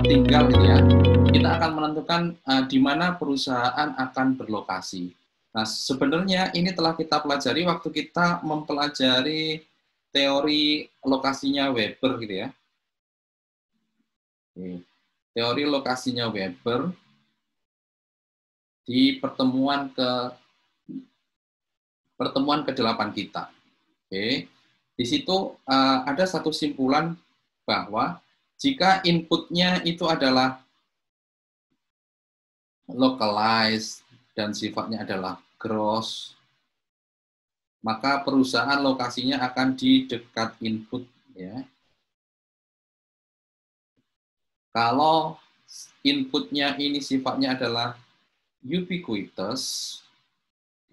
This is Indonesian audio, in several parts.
tinggal gitu ya, kita akan menentukan di mana perusahaan akan berlokasi. Nah, sebenarnya ini telah kita pelajari waktu kita mempelajari teori lokasinya Weber gitu ya. Teori lokasinya Weber di pertemuan ke-8 kita. Oke. Di situ ada satu simpulan bahwa jika inputnya itu adalah localized dan sifatnya adalah gross, maka perusahaan lokasinya akan di dekat input ya. Kalau inputnya ini sifatnya adalah ubiquitous,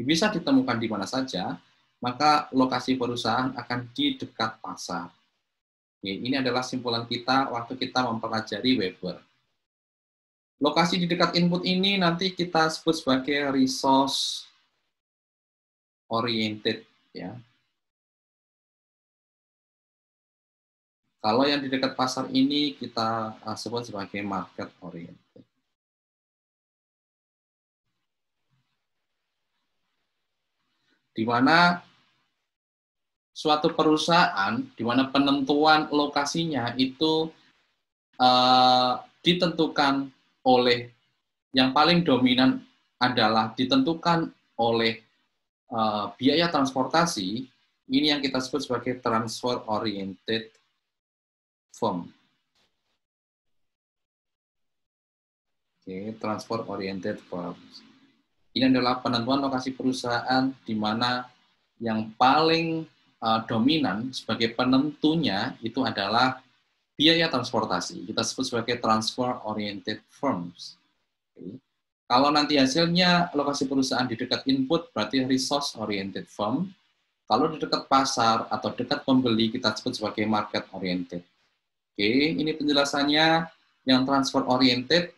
bisa ditemukan di mana saja, maka lokasi perusahaan akan di dekat pasar. Ini adalah simpulan kita waktu kita mempelajari Weber. Lokasi di dekat input ini nanti kita sebut sebagai resource oriented ya. Kalau yang di dekat pasar ini kita sebut sebagai market oriented. Di mana suatu perusahaan, di mana penentuan lokasinya itu ditentukan oleh yang paling dominan adalah ditentukan oleh biaya transportasi, ini yang kita sebut sebagai transfer oriented firm. Oke, transfer oriented firm. Ini adalah penentuan lokasi perusahaan di mana yang paling dominan sebagai penentunya itu adalah biaya transportasi. Kita sebut sebagai transfer oriented firms. Oke. Kalau nanti hasilnya lokasi perusahaan di dekat input berarti resource oriented firm. Kalau di dekat pasar atau dekat pembeli kita sebut sebagai market oriented. Oke, ini penjelasannya yang transfer oriented.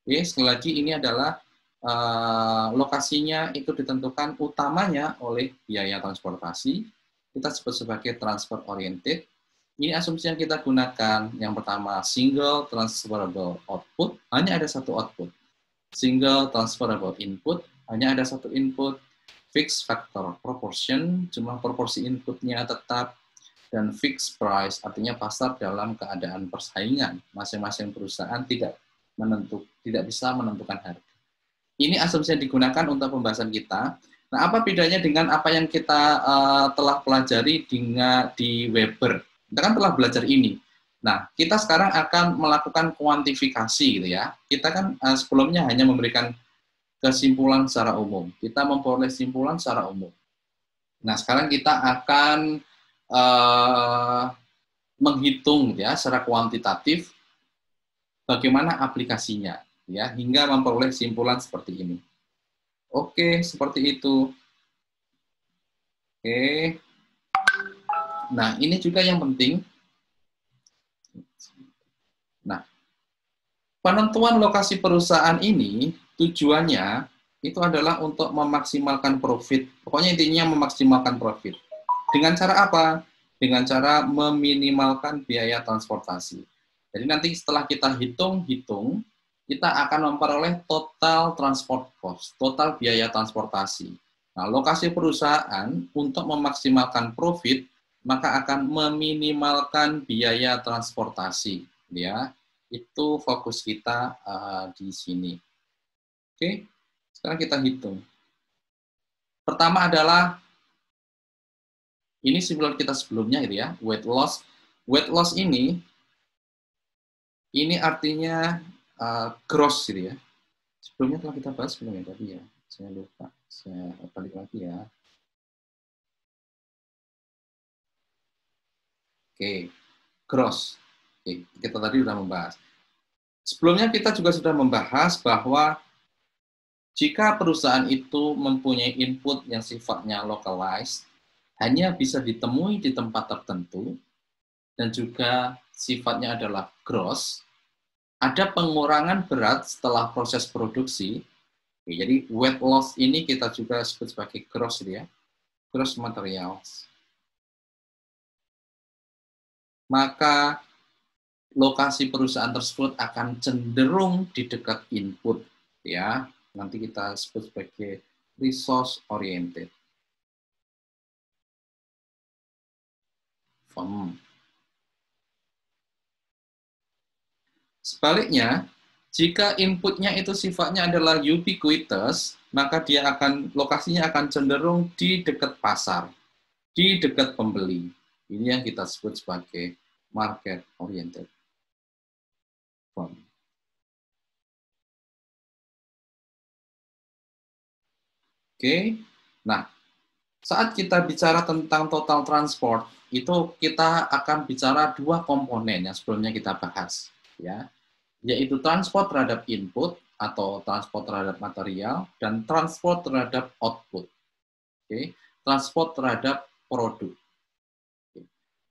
Oke, sekali lagi ini adalah lokasinya itu ditentukan utamanya oleh biaya transportasi. Kita sebut sebagai transfer oriented. Ini asumsi yang kita gunakan. Yang pertama, single transferable output, hanya ada satu output. Single transferable input, hanya ada satu input. Fixed factor proportion, jumlah proporsi inputnya tetap. Dan fixed price, artinya pasar dalam keadaan persaingan. Masing-masing perusahaan tidak bisa menentukan harga. Ini asumsi yang digunakan untuk pembahasan kita. Nah, apa bedanya dengan apa yang kita telah pelajari di Weber? Kita kan telah belajar ini. Nah, kita sekarang akan melakukan kuantifikasi gitu ya. Kita kan sebelumnya hanya memberikan kesimpulan secara umum. Kita memperoleh kesimpulan secara umum. Nah, sekarang kita akan menghitung ya secara kuantitatif bagaimana aplikasinya ya hingga memperoleh kesimpulan seperti ini. Oke, seperti itu. Oke. Nah, ini juga yang penting. Nah, penentuan lokasi perusahaan ini tujuannya itu adalah untuk memaksimalkan profit. Pokoknya intinya memaksimalkan profit. Dengan cara apa? Dengan cara meminimalkan biaya transportasi. Jadi nanti setelah kita hitung-hitung, kita akan memperoleh total transport cost, total biaya transportasi. Nah, lokasi perusahaan untuk memaksimalkan profit, maka akan meminimalkan biaya transportasi. Ya, itu fokus kita di sini. Oke, sekarang kita hitung. Pertama adalah ini simpulan kita sebelumnya gitu ya, weight loss. Weight loss ini artinya gross gitu ya. Sebelumnya telah kita bahas sebelumnya tadi ya. Saya lupa. Saya balik lagi ya. Oke, gross. Oke, kita tadi sudah membahas. Sebelumnya kita juga sudah membahas bahwa jika perusahaan itu mempunyai input yang sifatnya localized, hanya bisa ditemui di tempat tertentu, dan juga sifatnya adalah gross, ada pengurangan berat setelah proses produksi. Oke, jadi weight loss ini kita juga sebut sebagai gross ya, gross materials. Maka lokasi perusahaan tersebut akan cenderung di dekat input, ya. Nanti kita sebut sebagai resource oriented firm. Sebaliknya, jika inputnya itu sifatnya adalah ubiquitous, maka dia lokasinya akan cenderung di dekat pasar, di dekat pembeli. Ini yang kita sebut sebagai market oriented firm. Oke, nah saat kita bicara tentang total transport, itu kita akan bicara dua komponen yang sebelumnya kita bahas, ya, yaitu transport terhadap input atau transport terhadap material dan transport terhadap output. Oke, transport terhadap produk.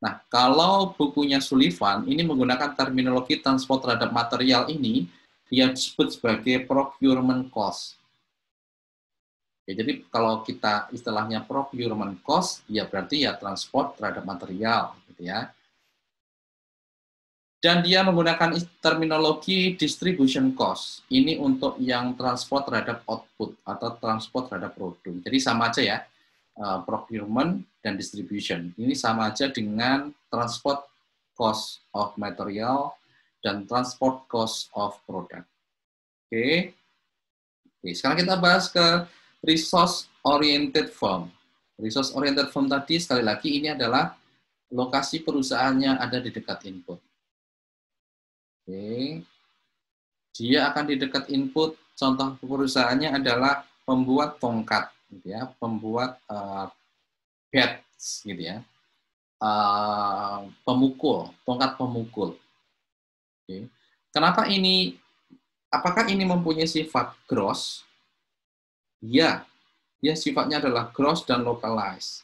Nah, kalau bukunya Sullivan ini menggunakan terminologi transport terhadap material ini, dia disebut sebagai procurement cost. Ya, jadi kalau kita istilahnya procurement cost, ya berarti ya transport terhadap material, gitu ya. Dan dia menggunakan terminologi distribution cost. Ini untuk yang transport terhadap output atau transport terhadap produk. Jadi sama aja ya, procurement dan distribution. Ini sama aja dengan transport cost of material dan transport cost of product. Oke. Oke, sekarang kita bahas ke resource oriented firm. Resource oriented firm tadi sekali lagi ini adalah lokasi perusahaannya ada di dekat input. Oke. Dia akan di dekat input. Contoh perusahaannya adalah pembuat tongkat, gitu ya, pembuat bats, gitu ya, pemukul, tongkat pemukul. Oke. Kenapa ini? Apakah ini mempunyai sifat gross? Ya, dia sifatnya adalah gross dan localized.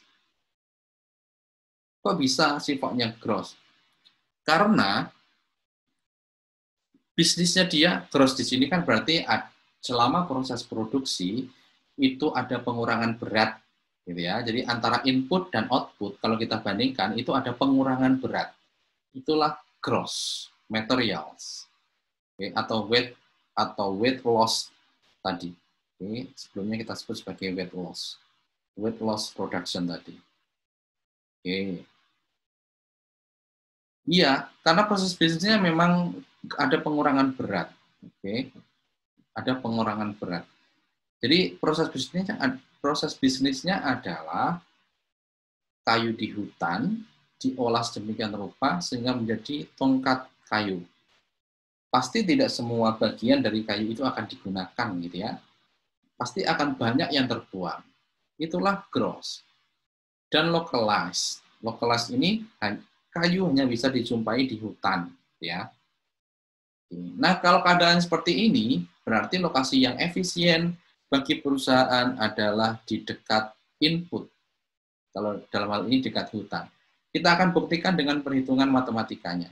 Kok bisa sifatnya gross? Karena bisnisnya dia gross di sini kan berarti selama proses produksi itu ada pengurangan berat, gitu ya. Jadi antara input dan output kalau kita bandingkan itu ada pengurangan berat. Itulah gross materials, okay, atau weight loss tadi. Okay. Sebelumnya kita sebut sebagai weight loss production tadi. Oke. Okay. Iya, karena proses bisnisnya memang ada pengurangan berat. Oke. Ada pengurangan berat. Jadi proses bisnisnya adalah kayu di hutan diolah sedemikian rupa sehingga menjadi tongkat kayu. Pasti tidak semua bagian dari kayu itu akan digunakan, gitu ya. Pasti akan banyak yang terbuang. Itulah gross. Dan localized. Localized ini kayu hanya bisa dijumpai di hutan, ya. Nah, kalau keadaan seperti ini, berarti lokasi yang efisien bagi perusahaan adalah di dekat input. Kalau dalam hal ini dekat hutan. Kita akan buktikan dengan perhitungan matematikanya.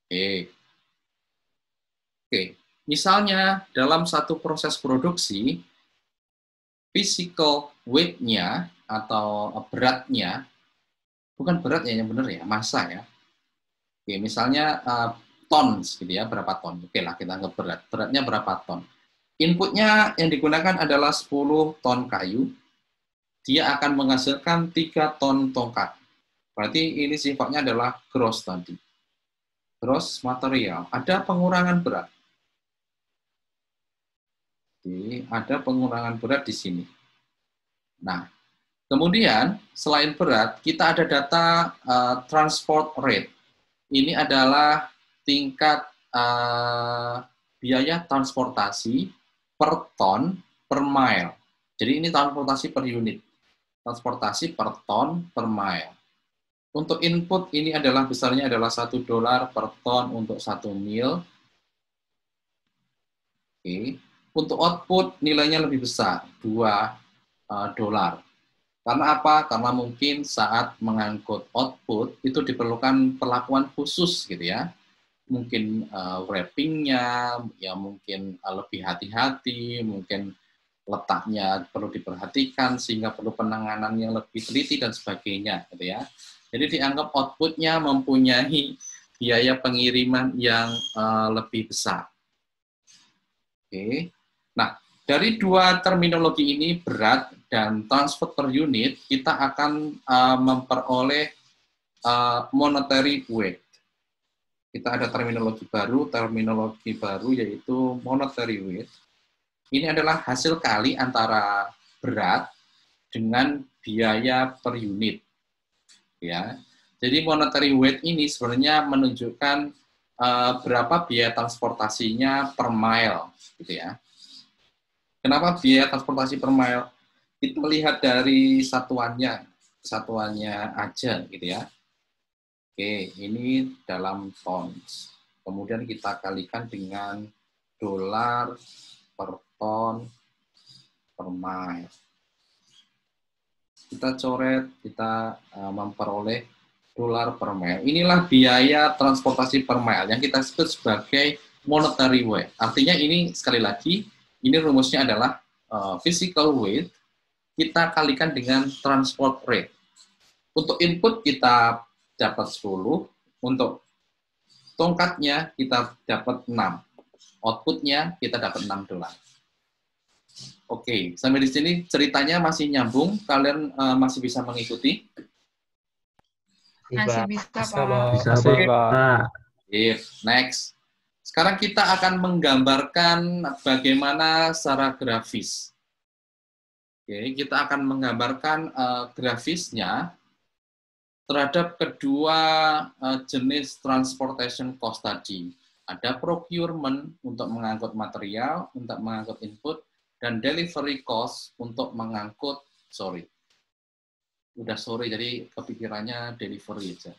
Oke. Misalnya dalam satu proses produksi, physical weight-nya atau beratnya, bukan berat ya yang benar ya, massa ya. Oke, misalnya tons gitu ya, berapa ton. Oke lah, kita anggap berat. Beratnya berapa ton. Inputnya yang digunakan adalah 10 ton kayu. Dia akan menghasilkan 3 ton tongkat. Berarti ini sifatnya adalah gross tadi. Gross material. Ada pengurangan berat. Oke, ada pengurangan berat di sini. Nah, kemudian selain berat, kita ada data transport rate. Ini adalah tingkat biaya transportasi per ton per mile. Jadi ini transportasi per unit. Transportasi per ton per mile. Untuk input ini adalah besarnya adalah $1 per ton untuk 1 mil. Oke. Untuk output nilainya lebih besar, $2. Karena apa? Karena mungkin saat mengangkut output itu diperlukan perlakuan khusus gitu ya. Mungkin wrapping-nya ya mungkin lebih hati-hati, mungkin letaknya perlu diperhatikan sehingga perlu penanganan yang lebih teliti dan sebagainya gitu ya. Jadi dianggap outputnya mempunyai biaya pengiriman yang lebih besar. Oke. Nah, dari dua terminologi ini, berat dan transport per unit, kita akan memperoleh monetary weight. Kita ada terminologi baru yaitu monetary weight. Ini adalah hasil kali antara berat dengan biaya per unit. Ya. Jadi monetary weight ini sebenarnya menunjukkan berapa biaya transportasinya per mile, gitu ya. Kenapa biaya transportasi per mile? Kita lihat dari satuannya aja, gitu ya. Oke, ini dalam tons. Kemudian kita kalikan dengan dolar per ton per mile. Kita coret, kita memperoleh dolar per mile. Inilah biaya transportasi per mile yang kita sebut sebagai monetary weight. Artinya ini, sekali lagi, ini rumusnya adalah physical weight, kita kalikan dengan transport rate. Untuk input kita dapat 10, untuk tongkatnya kita dapat 6, outputnya kita dapat 6 dolar. Oke, sampai di sini ceritanya masih nyambung, kalian masih bisa mengikuti? Masih bisa, Pak. Bisa, Pak. Next. Sekarang kita akan menggambarkan bagaimana secara grafis. Oke, kita akan menggambarkan grafisnya terhadap kedua jenis transportation cost tadi. Ada procurement untuk mengangkut material, untuk mengangkut input, dan delivery cost untuk mengangkut, jadi kepikirannya delivery aja.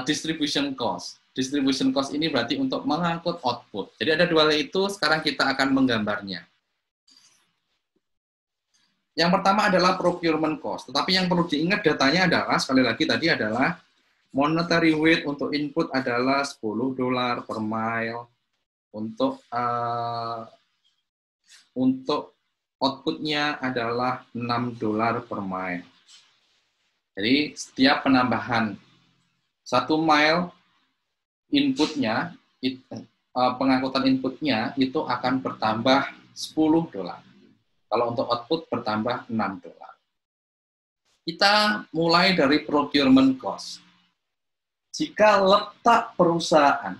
Distribution cost. Distribution cost ini berarti untuk mengangkut output. Jadi ada dua hal itu, sekarang kita akan menggambarnya. Yang pertama adalah procurement cost, tetapi yang perlu diingat datanya adalah, sekali lagi tadi adalah monetary weight untuk input adalah 10 dolar per mile, untuk outputnya adalah 6 dolar per mile. Jadi setiap penambahan 1 mile inputnya, pengangkutan inputnya itu akan bertambah 10 dolar. Kalau untuk output bertambah 6 dolar. Kita mulai dari procurement cost. Jika letak perusahaan,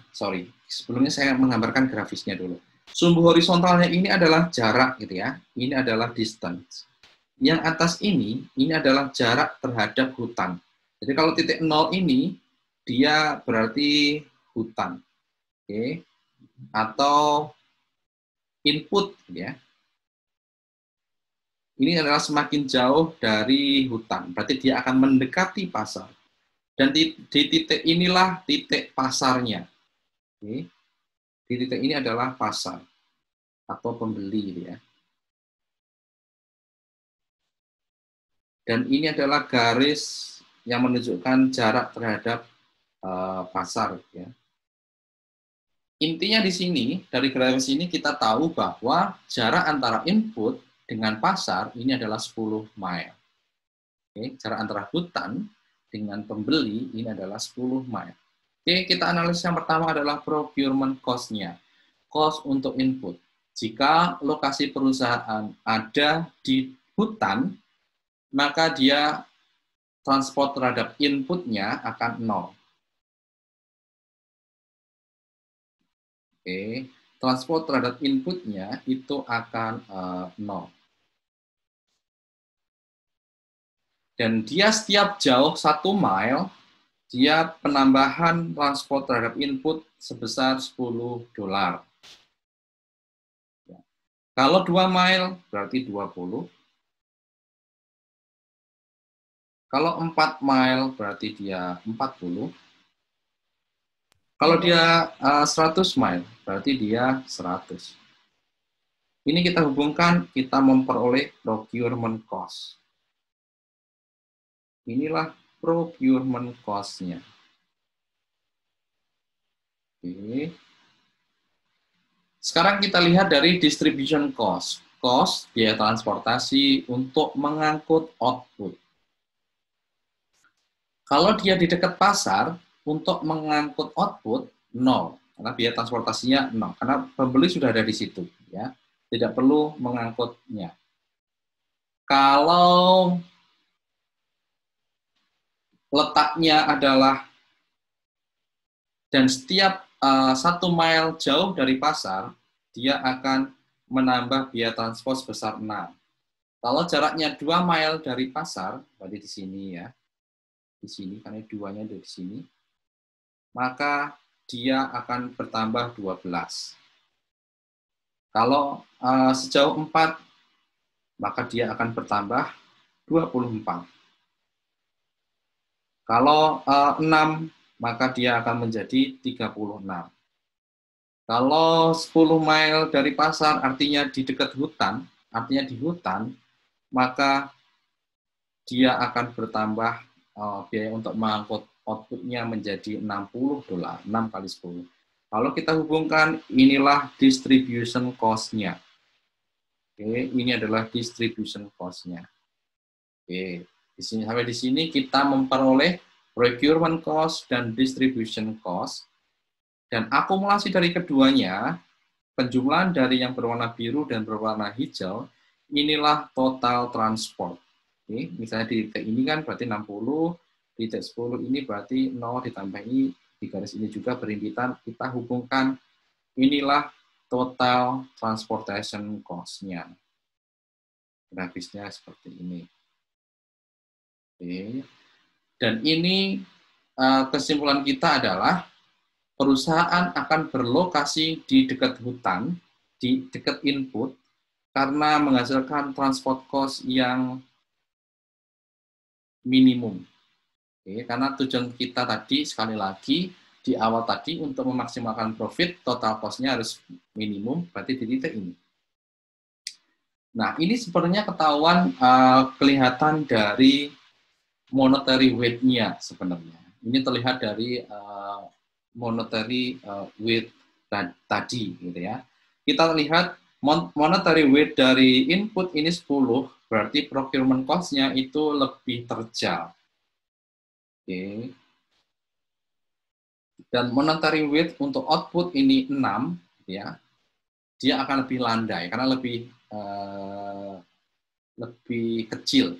sebelumnya saya menggambarkan grafisnya dulu. Sumbu horizontalnya ini adalah jarak, gitu ya. Ini adalah distance. Yang atas ini adalah jarak terhadap hutan. Jadi kalau titik 0 ini, dia berarti hutan. Oke. Atau input, gitu ya. Ini adalah semakin jauh dari hutan, berarti dia akan mendekati pasar. Dan di titik inilah titik pasarnya. Oke. Di titik ini adalah pasar atau pembeli, ya. Dan ini adalah garis yang menunjukkan jarak terhadap pasar, ya. Intinya di sini, dari garis ini kita tahu bahwa jarak antara input dengan pasar ini adalah 10 mile. Oke, jarak antara hutan dengan pembeli ini adalah 10 mile. Oke, kita analisis yang pertama adalah procurement cost-nya. Cost untuk input. Jika lokasi perusahaan ada di hutan, maka dia transport terhadap inputnya akan 0. Oke, transport terhadap inputnya itu akan 0. Dan dia setiap jauh 1 mile, dia penambahan transport terhadap input sebesar 10 dolar. Kalau 2 mile, berarti 20. Kalau 4 mile, berarti dia 40. Kalau dia 100 mile, berarti dia 100. Ini kita hubungkan, kita memperoleh procurement cost. Inilah procurement cost-nya. Oke. Sekarang kita lihat dari distribution cost. Cost, biaya transportasi untuk mengangkut output. Kalau dia di dekat pasar, untuk mengangkut output, 0. Karena biaya transportasinya 0. Karena pembeli sudah ada di situ. Ya. Tidak perlu mengangkutnya. Kalau letaknya adalah, dan setiap 1 mile jauh dari pasar, dia akan menambah biaya transport sebesar 6. Kalau jaraknya 2 mile dari pasar, berarti di sini ya, di sini, karena 2-nya ada di sini, maka dia akan bertambah 12. Kalau sejauh 4, maka dia akan bertambah 24. Kalau 6, maka dia akan menjadi 36. Kalau 10 mile dari pasar, artinya di dekat hutan, artinya di hutan, maka dia akan bertambah biaya untuk mengangkut outputnya menjadi $60, 6 kali 10. Kalau kita hubungkan, inilah distribution cost-nya. Oke, ini adalah distribution cost-nya. Oke, di sini sampai di sini kita memperoleh procurement cost dan distribution cost. Dan akumulasi dari keduanya, penjumlahan dari yang berwarna biru dan berwarna hijau, inilah total transport. Oke, misalnya di titik ini kan berarti 60, di titik 10 ini berarti 0, ditambah ini, di garis ini juga berimpitan, kita hubungkan, inilah total transportation cost-nya. Grafisnya seperti ini. Oke. Dan ini kesimpulan kita adalah, perusahaan akan berlokasi di dekat hutan, di dekat input, karena menghasilkan transport cost yang minimum. Oke, karena tujuan kita tadi, sekali lagi, di awal tadi, untuk memaksimalkan profit, total cost-nya harus minimum, berarti di titik ini. Nah, ini sebenarnya ketahuan kelihatan dari monetary weight-nya sebenarnya. Ini terlihat dari monetary weight tadi, gitu ya. Kita lihat monetary weight dari input ini 10, berarti procurement cost-nya itu lebih terjal. Oke. Dan monetary weight untuk output ini 6, ya. Dia akan lebih landai karena lebih kecil.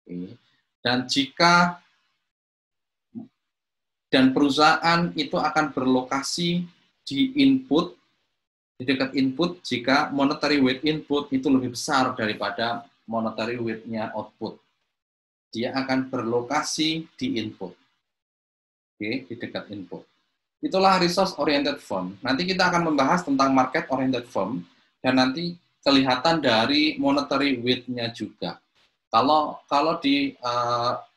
Oke. Dan jika perusahaan itu akan berlokasi di input, di dekat input, jika monetary weight input itu lebih besar daripada monetary weight-nya output. Dia akan berlokasi di input. Oke, di dekat input. Itulah resource oriented firm. Nanti kita akan membahas tentang market oriented firm, dan nanti kelihatan dari monetary weight-nya juga. Kalau di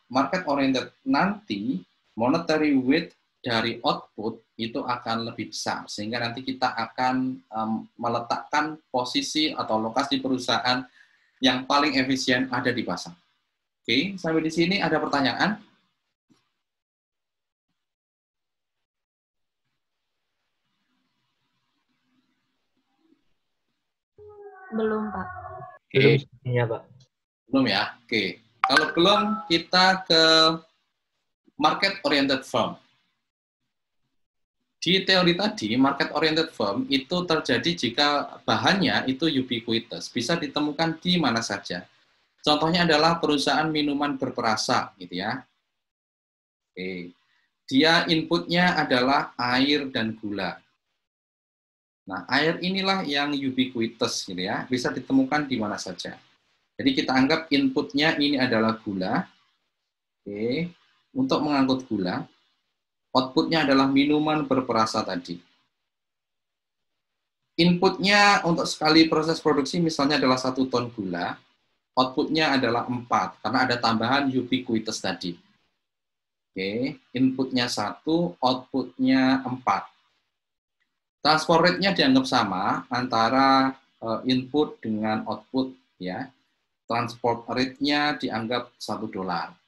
market oriented nanti, monetary weight dari output itu akan lebih besar, sehingga nanti kita akan meletakkan posisi atau lokasi perusahaan yang paling efisien ada di pasar. Oke, sampai di sini ada pertanyaan? Belum, Pak. Oke, iya, Pak. Belum ya? Oke. Kalau belum, kita ke market oriented firm. Di teori tadi, market oriented firm itu terjadi jika bahannya itu ubiquitous, bisa ditemukan di mana saja. Contohnya adalah perusahaan minuman berperasa, gitu ya. Oke. Dia inputnya adalah air dan gula. Nah, air inilah yang ubiquitous, gitu ya, bisa ditemukan di mana saja. Jadi kita anggap inputnya ini adalah gula. Oke. Untuk mengangkut gula, outputnya adalah minuman berperasa tadi. Inputnya untuk sekali proses produksi misalnya adalah 1 ton gula, outputnya adalah 4, karena ada tambahan ubiquitous tadi. Oke, inputnya 1, outputnya 4. Transport rate-nya dianggap sama antara input dengan output, ya. Transport rate-nya dianggap $1.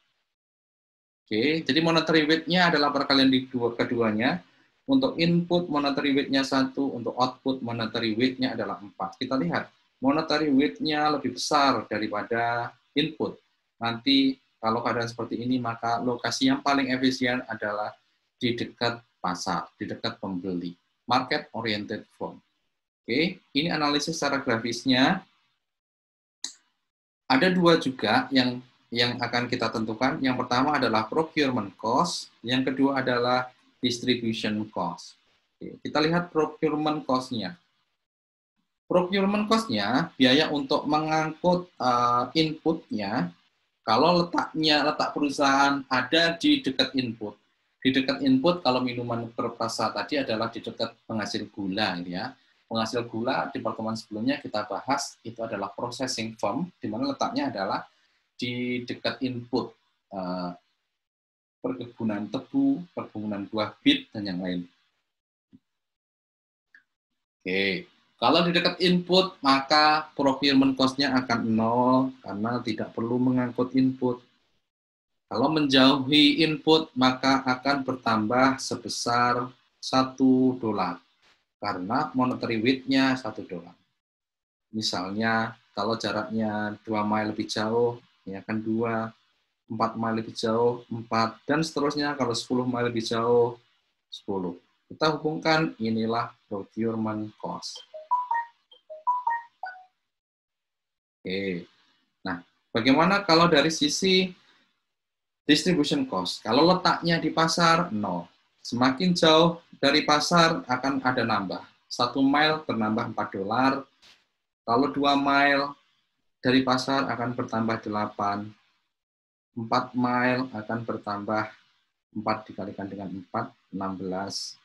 Oke, jadi monetary weight-nya adalah perkalian di keduanya. Untuk input monetary weight-nya 1, untuk output monetary weight-nya adalah 4. Kita lihat, monetary weight-nya lebih besar daripada input. Nanti Kalau keadaan seperti ini, maka lokasi yang paling efisien adalah di dekat pasar, di dekat pembeli. Market oriented firm. Oke, ini analisis secara grafisnya. Ada dua juga yang akan kita tentukan. Yang pertama adalah procurement cost, yang kedua adalah distribution cost. Oke, kita lihat procurement cost-nya. Procurement cost-nya, biaya untuk mengangkut inputnya, kalau letak perusahaan ada di dekat input. Di dekat input, kalau minuman perkasa tadi adalah di dekat penghasil gula, ya. Penghasil gula di pertemuan sebelumnya kita bahas itu adalah processing firm, di mana letaknya adalah di dekat input, perkebunan tebu, perkebunan buah bit, dan yang lain. Oke. Kalau di dekat input, maka procurement cost-nya akan 0 karena tidak perlu mengangkut input. Kalau menjauhi input, maka akan bertambah sebesar $1 karena monetary weight-nya $1. Misalnya, kalau jaraknya 2 mile lebih jauh, ini akan 2, 4 mile lebih jauh, 4, dan seterusnya. Kalau 10 mile lebih jauh, 10. Kita hubungkan, inilah procurement cost. Oke. Nah, bagaimana kalau dari sisi distribution cost? Kalau letaknya di pasar, 0. Semakin jauh dari pasar akan ada nambah. 1 mile bernambah $4. Kalau 2 mile dari pasar akan bertambah 8. 4 mile akan bertambah 4 dikalikan dengan 4, 16.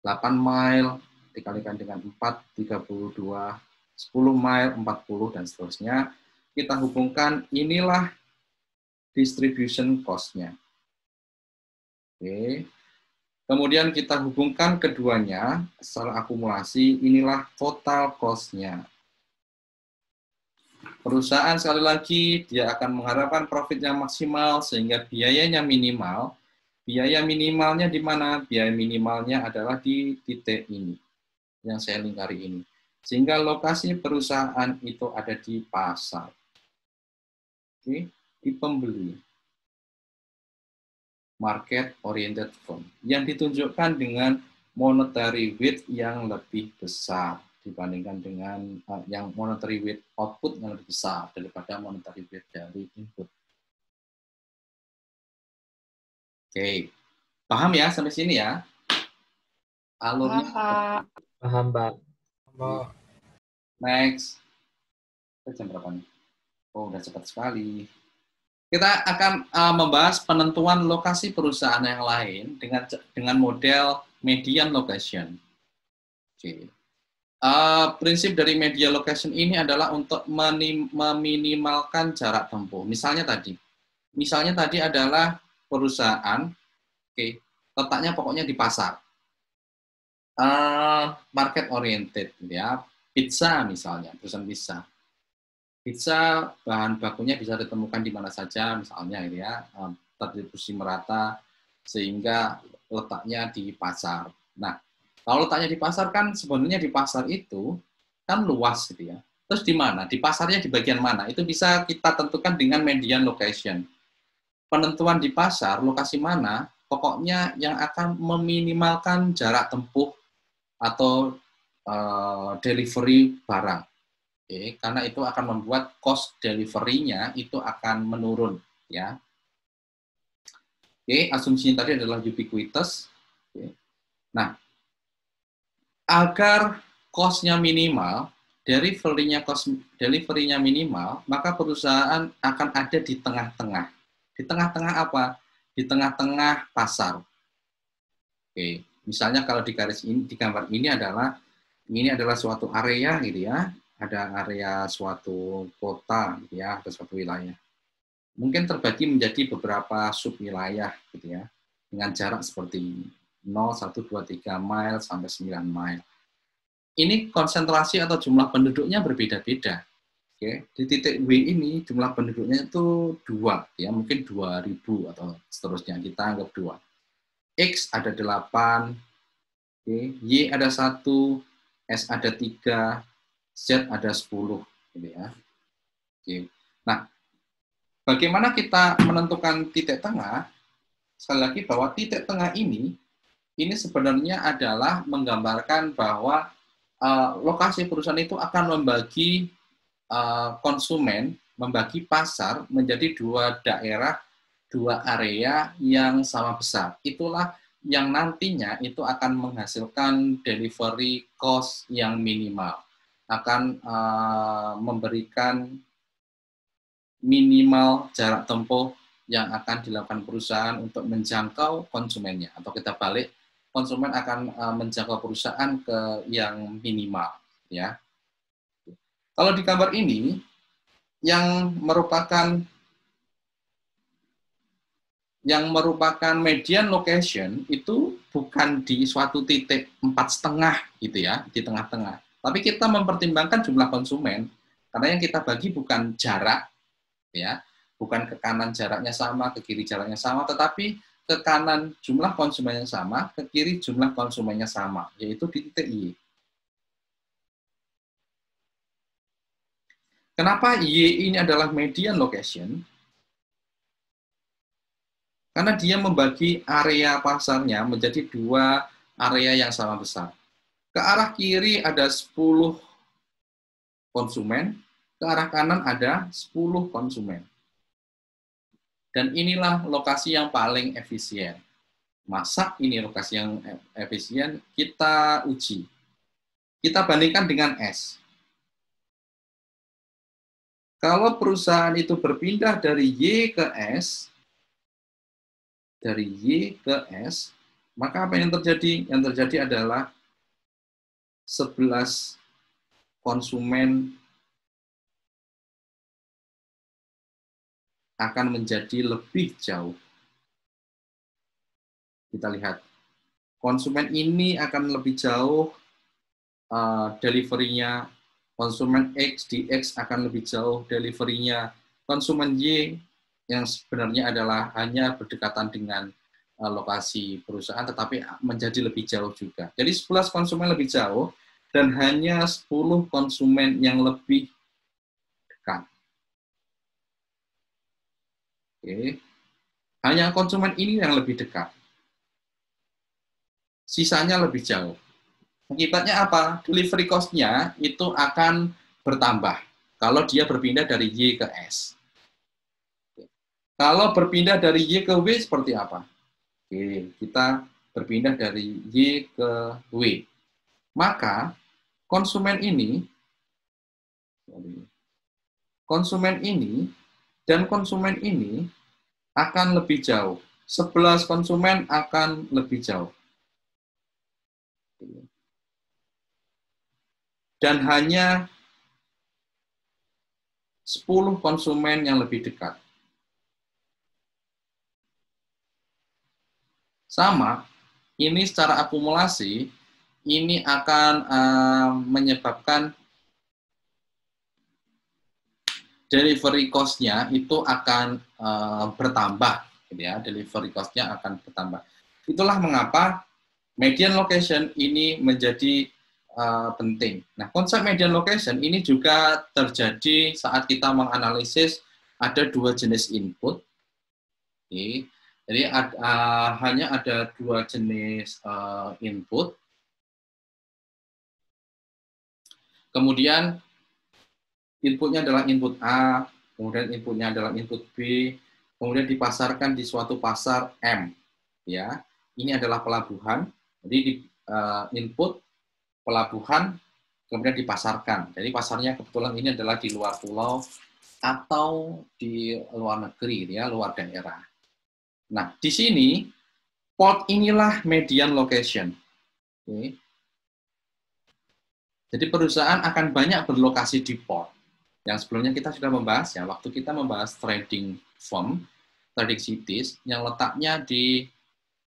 8 mile dikalikan dengan 4, 32. 10 mile, 40, dan seterusnya. Kita hubungkan, inilah distribution cost-nya. Oke. Kemudian kita hubungkan keduanya, secara akumulasi, inilah total cost-nya. Perusahaan sekali lagi, dia akan mengharapkan profit yang maksimal, sehingga biayanya minimal. Biaya minimalnya di mana? Biaya minimalnya adalah di titik ini, yang saya lingkari ini. Sehingga lokasi perusahaan itu ada di pasar. Oke, di pembeli. Market oriented firm. Yang ditunjukkan dengan monetary weight yang lebih besar dibandingkan dengan yang monetary weight output yang lebih besar daripada monetary weight dari input. Oke, paham ya sampai sini ya? Alurnya. Paham, Pak. Next. Jam berapa nih? Oh, udah cepat sekali. Kita akan membahas penentuan lokasi perusahaan yang lain dengan model median location. Oke. Prinsip dari median location ini adalah untuk meminimalkan jarak tempuh. Misalnya tadi adalah perusahaan, oke, letaknya pokoknya di pasar. Market oriented, ya. Pizza misalnya, perusahaan pizza. Pizza bahan bakunya bisa ditemukan di mana saja, misalnya, ya, terdistribusi merata sehingga letaknya di pasar. Nah, kalau letaknya di pasar kan sebenarnya di pasar itu kan luas, gitu ya. Terus di mana? Di pasarnya di bagian mana? Itu bisa kita tentukan dengan median location. Penentuan di pasar, lokasi mana, pokoknya yang akan meminimalkan jarak tempuh atau delivery barang. Oke, karena itu akan membuat cost delivery-nya itu akan menurun, ya. Oke, asumsinya tadi adalah ubiquitous. Oke. Nah, agar cost-nya minimal, delivery-nya minimal, maka perusahaan akan ada di tengah-tengah. Di tengah-tengah apa? Di tengah-tengah pasar. Oke, misalnya kalau di garis ini, di gambar ini adalah suatu area, gitu ya. Ada area suatu kota, gitu ya, ada suatu wilayah. Mungkin terbagi menjadi beberapa sub wilayah, gitu ya, dengan jarak seperti 0, 1, 2, 3 mile sampai 9 mile. Ini konsentrasi atau jumlah penduduknya berbeda-beda. Oke, di titik W ini jumlah penduduknya itu 2, ya, mungkin 2000 atau seterusnya, kita anggap 2. X ada 8, Y ada 1, S ada 3, Z ada 10, gitu ya. Oke. Nah, bagaimana kita menentukan titik tengah? Sekali lagi bahwa titik tengah ini sebenarnya adalah menggambarkan bahwa lokasi perusahaan itu akan membagi konsumen, membagi pasar menjadi dua daerah, dua area yang sama besar. Itulah yang nantinya itu akan menghasilkan delivery cost yang minimal, akan memberikan minimal jarak tempuh yang akan dilakukan perusahaan untuk menjangkau konsumennya, atau kita balik, konsumen akan menjangkau perusahaan ke yang minimal, ya. Kalau di gambar ini yang merupakan median location itu bukan di suatu titik 4,5 gitu ya, di tengah-tengah. Tapi kita mempertimbangkan jumlah konsumen, karena yang kita bagi bukan jarak, ya, bukan ke kanan jaraknya sama, ke kiri jaraknya sama, tetapi ke kanan jumlah konsumennya sama, ke kiri jumlah konsumennya sama, yaitu di titik Y. Kenapa Y ini adalah median location? Karena dia membagi area pasarnya menjadi dua area yang sama besar. Ke arah kiri ada 10 konsumen, ke arah kanan ada 10 konsumen. Dan inilah lokasi yang paling efisien. Masa ini lokasi yang efisien? Kita uji. Kita bandingkan dengan S. Kalau perusahaan itu berpindah dari Y ke S, maka apa yang terjadi? Yang terjadi adalah 11 konsumen akan menjadi lebih jauh. Kita lihat, konsumen ini akan lebih jauh delivery-nya, konsumen X di X akan lebih jauh delivery-nya, konsumen Y yang sebenarnya adalah hanya berdekatan dengan lokasi perusahaan, tetapi menjadi lebih jauh juga. Jadi 11 konsumen lebih jauh, dan hanya 10 konsumen yang lebih dekat. Oke. Hanya konsumen ini yang lebih dekat. Sisanya lebih jauh. Akibatnya apa? Delivery cost-nya itu akan bertambah kalau dia berpindah dari Y ke S. Kalau berpindah dari Y ke W seperti apa? Oke, kita berpindah dari Y ke W. Maka konsumen ini dan konsumen ini akan lebih jauh. 11 konsumen akan lebih jauh. Dan hanya 10 konsumen yang lebih dekat. Sama, ini secara akumulasi, ini akan menyebabkan delivery cost-nya itu akan bertambah, gitu ya. Delivery cost-nya akan bertambah. Itulah mengapa median location ini menjadi penting. Nah, konsep median location ini juga terjadi saat kita menganalisis ada dua jenis input. Oke. Jadi hanya ada dua jenis input. Kemudian inputnya adalah input A, kemudian inputnya adalah input B, kemudian dipasarkan di suatu pasar M. Ya, ini adalah pelabuhan. Jadi di input pelabuhan kemudian dipasarkan. Jadi pasarnya kebetulan ini adalah di luar pulau atau di luar negeri, ya, luar daerah. Nah, di sini port inilah median location. Oke. Jadi perusahaan akan banyak berlokasi di port. Yang sebelumnya kita sudah membahas, ya, waktu kita membahas trading firm, trading cities, yang letaknya di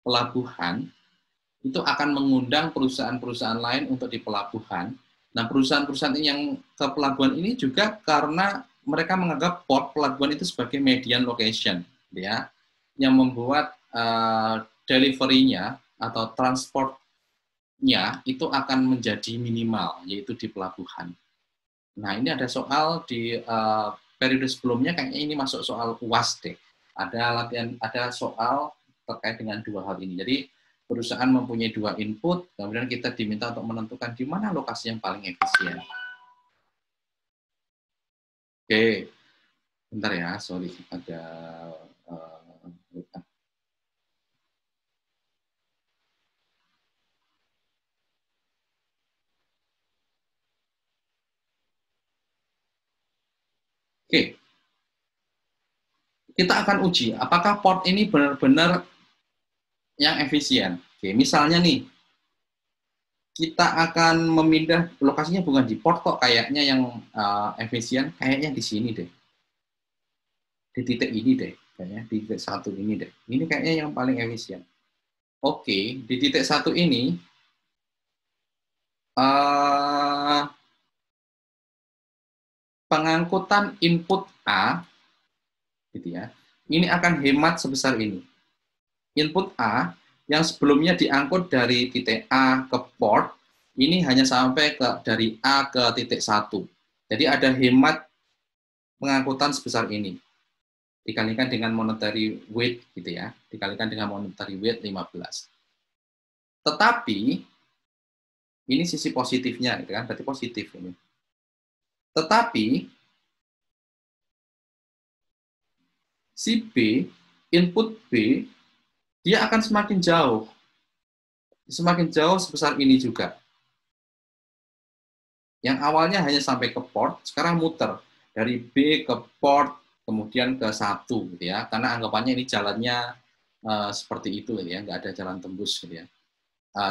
pelabuhan, itu akan mengundang perusahaan-perusahaan lain untuk di pelabuhan. Nah, perusahaan-perusahaan yang ke pelabuhan ini juga karena mereka menganggap port pelabuhan itu sebagai median location, ya, yang membuat delivery-nya atau transport-nya itu akan menjadi minimal, yaitu di pelabuhan. Nah, ini ada soal di periode sebelumnya kayaknya ini masuk soal UAS deh. Ada soal terkait dengan dua hal ini. Jadi perusahaan mempunyai dua input, kemudian kita diminta untuk menentukan di mana lokasi yang paling efisien. Oke, bentar ya, sorry ada Oke, kita akan uji apakah port ini benar-benar yang efisien. Oke, misalnya nih, kita akan memindah lokasinya bukan di port kok, kayaknya yang efisien, kayaknya di sini deh. Di titik ini deh, kayaknya di titik 1 ini deh. Ini kayaknya yang paling efisien. Oke, di titik 1 ini, pengangkutan input A, gitu ya, ini akan hemat sebesar ini. Input A yang sebelumnya diangkut dari titik A ke port, ini hanya sampai dari A ke titik 1. Jadi ada hemat pengangkutan sebesar ini. Dikalikan dengan monetary weight, gitu ya. Dikalikan dengan monetary weight 15. Tetapi, ini sisi positifnya, gitu kan, berarti positif ini. Tetapi, si B, input B, dia akan semakin jauh. Semakin jauh sebesar ini juga. Yang awalnya hanya sampai ke port, sekarang muter. Dari B ke port, kemudian ke 1, gitu ya. Karena anggapannya ini jalannya seperti itu, gitu ya. Nggak ada jalan tembus, gitu ya.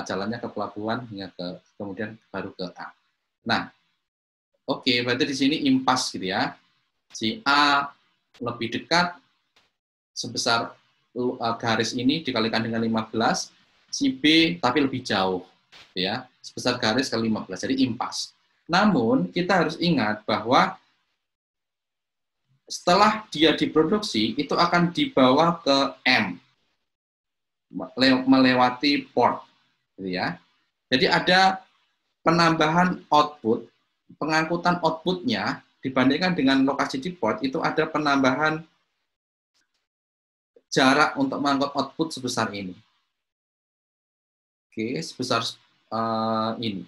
Jalannya ke pelabuhan, hingga kemudian baru ke A. Nah, oke, berarti di sini impas, gitu ya. Si A lebih dekat, sebesar garis ini dikalikan dengan 15, si B tapi lebih jauh, ya, sebesar garis kali 15, jadi impas. Namun kita harus ingat bahwa setelah dia diproduksi itu akan dibawa ke M, melewati port, gitu ya. Jadi ada penambahan output, pengangkutan outputnya dibandingkan dengan lokasi di port itu ada penambahan jarak untuk mengangkut output sebesar ini. Oke, sebesar ini.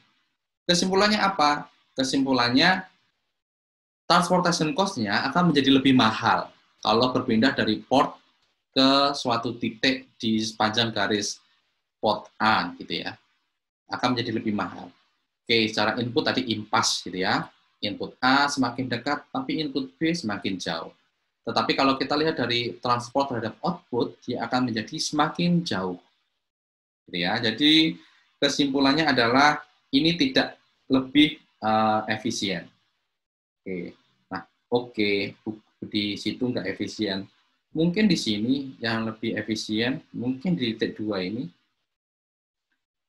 Kesimpulannya apa? Kesimpulannya, transportation cost-nya akan menjadi lebih mahal kalau berpindah dari port ke suatu titik di sepanjang garis port A, gitu ya. Akan menjadi lebih mahal. Oke, secara input tadi impas, gitu ya. Input A semakin dekat, tapi input B semakin jauh. Tetapi kalau kita lihat dari transport terhadap output, dia akan menjadi semakin jauh. Gitu ya. Jadi kesimpulannya adalah ini tidak lebih efisien. Oke. Nah, di situ nggak efisien. Mungkin di sini yang lebih efisien, mungkin di titik 2 ini.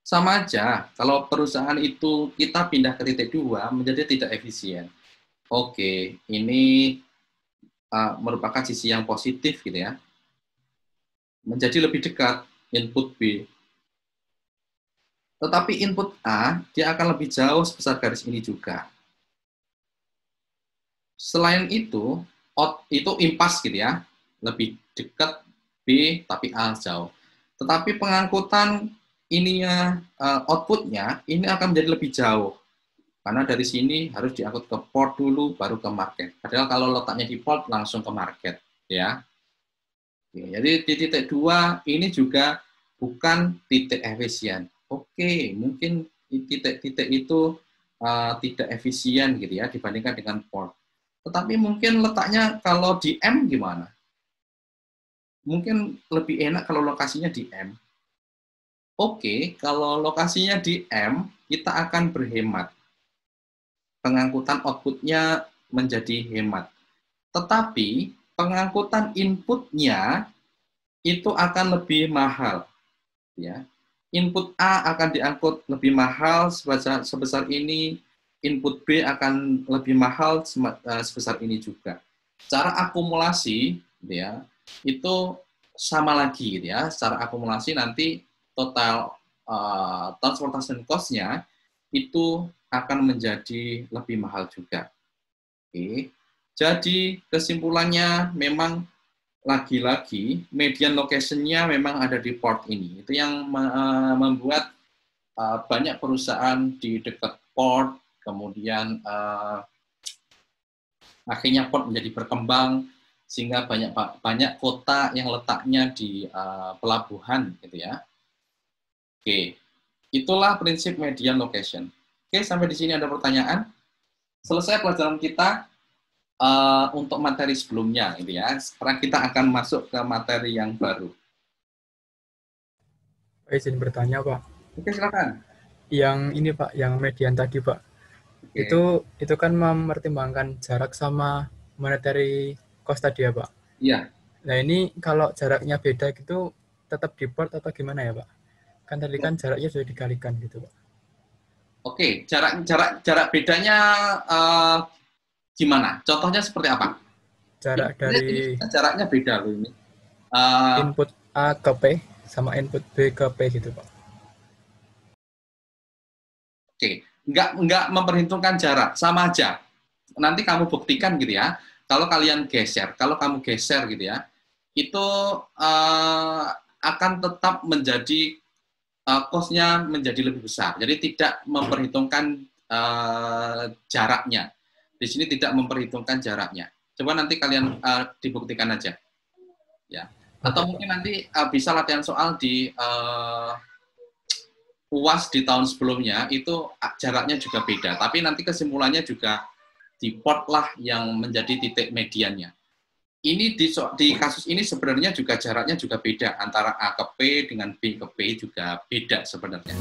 Sama aja, kalau perusahaan itu kita pindah ke titik 2 menjadi tidak efisien. Oke, ini merupakan sisi yang positif, gitu ya. Menjadi lebih dekat input B. Tetapi input A, dia akan lebih jauh sebesar garis ini juga. Selain itu impas, gitu ya. Lebih dekat B, tapi A jauh. Tetapi pengangkutan ininya, outputnya, ini akan menjadi lebih jauh. Karena dari sini harus diangkut ke port dulu, baru ke market. Padahal kalau letaknya di port, langsung ke market, ya. Jadi di titik 2 ini juga bukan titik efisien. Oke, mungkin titik-titik itu tidak efisien, gitu ya, dibandingkan dengan port. Tetapi mungkin letaknya kalau di M gimana? Mungkin lebih enak kalau lokasinya di M. Oke, kalau lokasinya di M, kita akan berhemat. Pengangkutan outputnya menjadi hemat. Tetapi pengangkutan inputnya itu akan lebih mahal. Ya. Input A akan diangkut lebih mahal sebesar ini, input B akan lebih mahal sebesar ini juga. Secara akumulasi, ya, itu sama lagi, ya. Secara akumulasi nanti total transportation cost-nya itu akan menjadi lebih mahal juga. Oke. Jadi kesimpulannya memang lagi-lagi median location-nya memang ada di port ini. Itu yang membuat banyak perusahaan di dekat port, kemudian akhirnya port menjadi berkembang sehingga banyak kota yang letaknya di pelabuhan gitu ya. Oke, itulah prinsip median location. Oke, sampai di sini ada pertanyaan. Selesai pelajaran kita untuk materi sebelumnya gitu ya. Sekarang kita akan masuk ke materi yang baru. Izin bertanya, Pak. Oke, silakan. Yang ini, Pak, yang median tadi, Pak. Oke. Itu kan mempertimbangkan jarak sama monetary cost tadi ya, Pak? Iya. Nah, ini kalau jaraknya beda gitu, tetap di port atau gimana ya, Pak? Kan tadi kan jaraknya sudah dikalikan gitu, Pak. Oke, jarak bedanya gimana? Contohnya seperti apa? Jarak dari jaraknya beda loh ini. Input A ke P sama input B ke P gitu, Pak. Oke, nggak memperhitungkan jarak, sama aja. Nanti kamu buktikan gitu ya. Kalau kalian geser, kalau kamu geser gitu ya, itu akan tetap menjadi cost-nya menjadi lebih besar. Jadi tidak memperhitungkan jaraknya. Di sini tidak memperhitungkan jaraknya. Coba nanti kalian dibuktikan aja. Ya. Atau mungkin nanti bisa latihan soal di UAS di tahun sebelumnya, itu jaraknya juga beda. Tapi nanti kesimpulannya juga di port lah yang menjadi titik mediannya. Ini di kasus ini sebenarnya juga jaraknya juga beda. Antara A ke P dengan B ke P juga beda sebenarnya.